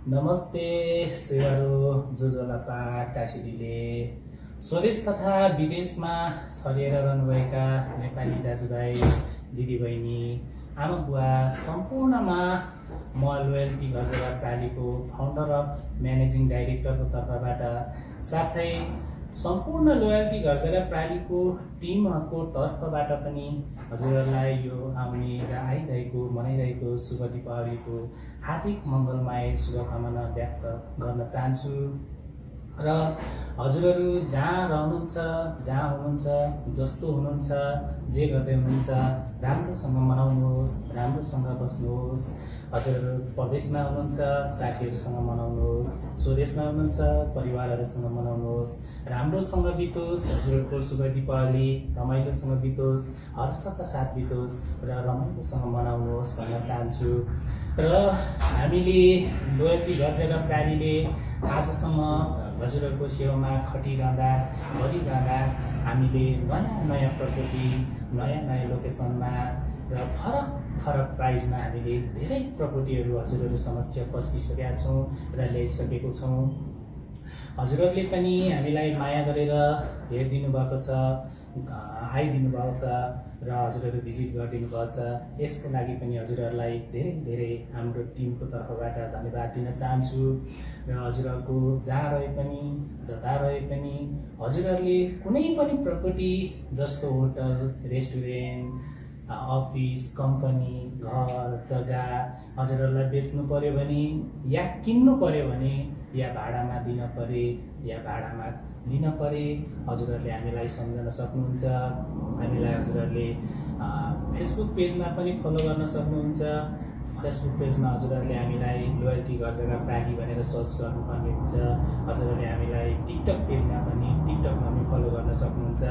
नमस्ते सेवारो जोजोलापा टासिडीले स्वदेश तथा विदेशमा छरिएर रहनुभएका नेपाली दाजुभाइ दिदीबहिनी आमा बुवा सम्पूर्णमा म लोयल्टी घरजग्गा प्रालीको फाउन्डर अफ म्यानेजिङ डाइरेक्टरको तर्फबाट साथै सम्पूर्ण लोयल्टी घरजग्गा प्रालीको टिमहरूको तर्फबाट पनि हजुरहरूलाई यो आउने र आइरहेको मनाइरहेको शुभ दीपावलीको हार्दिक मङ्गलमय शुभकामना व्यक्त गर्न चाहन्छु र हजुरहरू जहाँ रहनुहुन्छ जहाँ हुनुहुन्छ जस्तो हुनुहुन्छ जे गर्दै हुनुहुन्छ राम्रोसँग मनाउनुहोस्, राम्रोसँग बस्नुहोस्। हजुरहरू परदेशमा हुनुहुन्छ साथीहरूसँग मनाउनुहोस्, स्वदेशमा हुनुहुन्छ परिवारहरूसँग मनाउनुहोस्, राम्रोसँग बितोस्। हजुरहरूको शुभ दीपावली रमाइलोसँग बितोस्, हर्षका साथ बितोस् र रमाइलोसँग मनाउनुहोस् भन्न चाहन्छु। र हामीले लोयल्टी घरजग्गा प्रालीले आजसम्म हजुरहरूको सेवामा खटिरहँदा गरिरहँदा हामीले नयाँ नयाँ प्रकृति नयाँ नयाँ लोकेसनमा र फरक फरक प्राइजमा हामीले धेरै प्रपर्टीहरू हजुरहरू समक्ष पस्किसकेका छौँ र ल्याइसकेको छौँ। हजुरहरूले पनि हामीलाई माया गरेर हेरिदिनु भएको छ, आइदिनु भएको छ र हजुरहरू भिजिट गरिदिनु भएको छ। यसको लागि पनि हजुरहरूलाई धेरै धेरै हाम्रो टिमको तर्फबाट धन्यवाद दिन चाहन्छु। र हजुरहरूको जहाँ रहे पनि जता रहे पनि हजुरहरूले कुनै पनि प्रपर्टी जस्तो होटल, रेस्टुरेन्ट, अफिस, कम्पनी, घर जग्गा हजुरहरूलाई बेच्नु पर्यो भने या किन्नु पर्यो भने या भाडामा दिन परे या भाडामा लिन परे हजुरहरूले हामीलाई सम्झन सक्नुहुन्छ। हामीलाई हजुरहरूले फेसबुक पेजमा पनि फलो गर्न सक्नुहुन्छ। फेसबुक पेजमा हजुरहरूले हामीलाई लोयल्टी घरजग्गा प्राली भनेर सर्च गर्नुपर्ने हुन्छ। हजुरहरूले हामीलाई टिकटक पेजमा पनि फलो गर्न सक्नुहुन्छ।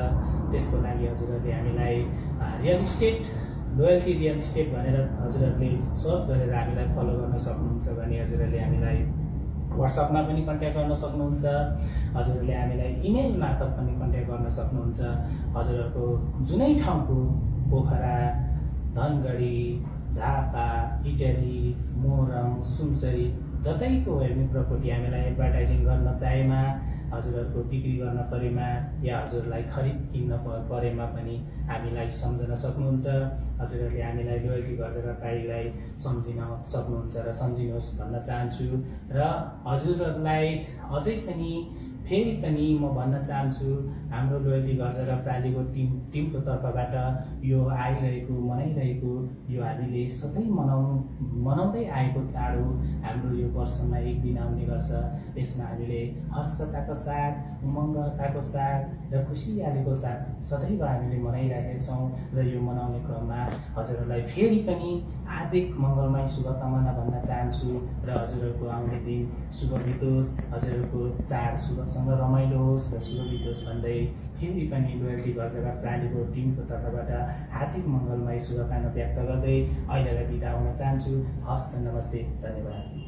त्यसको लागि हजुरहरूले हामीलाई real estate loyalty real estate भनेर हजुरहरूले सर्च गरेर हामीलाई फलो गर्न सक्नुहुन्छ भने हजुरहरूले हामीलाई व्हाट्सएपमा पनि कन्ट्याक्ट गर्न सक्नुहुन्छ। हजुरहरूले हामीलाई इमेल मार्फत पनि कन्ट्याक्ट गर्न सक्नुहुन्छ। हजुरहरूको जुनै ठाउँको पोखरा, धनगढी, झापा, इटली, मोरङ, सुनसरी जतैको भए पनि प्रपर्टी हामीलाई एडभर्टाइजिङ गर्न चाहेमा हजुरहरूको बिक्री गर्न परेमा या हजुरलाई खरिद किन्न परेमा पनि हामीलाई सम्झन सक्नुहुन्छ। हजुरहरूले हामीलाई लोयल्टी घरजग्गा प्रालीलाई सम्झिन सक्नुहुन्छ र सम्झिनुहोस् भन्न चाहन्छु। र हजुरहरूलाई अझै पनि फेरि पनि म भन्न चाहन्छु हाम्रो लोयल्टी घरजग्गा प्रालीको टिमको तर्फबाट यो आइरहेको मनाइरहेको यो हामीले सधैँ मनाउँदै आएको चाड हो। हाम्रो यो वर्षमा एक दिन आउने गर्छ। यसमा हामीले हर्षताको साथ, उमङ्गताको साथ र खुसियालीको साथ सदैव हामीले मनाइरहेका छौँ। र यो मनाउने क्रममा हजुरहरूलाई फेरि पनि हार्दिक मङ्गलमय शुभकामना भन्न चाहन्छु। र हजुरहरूको आउने दिन शुभ बितोस्, हजुरहरूको चाड शुभसँग रमाइलो होस् र शुभ बितोस् भन्दै फेरि पनि लोयल्टी घरजग्गा प्रालीको टिमको तर्फबाट हार्दिक मङ्गलमय शुभकामना व्यक्त गर्दै अहिलेलाई बिदा हुन चाहन्छु। हस्त नमस्ते, धन्यवाद।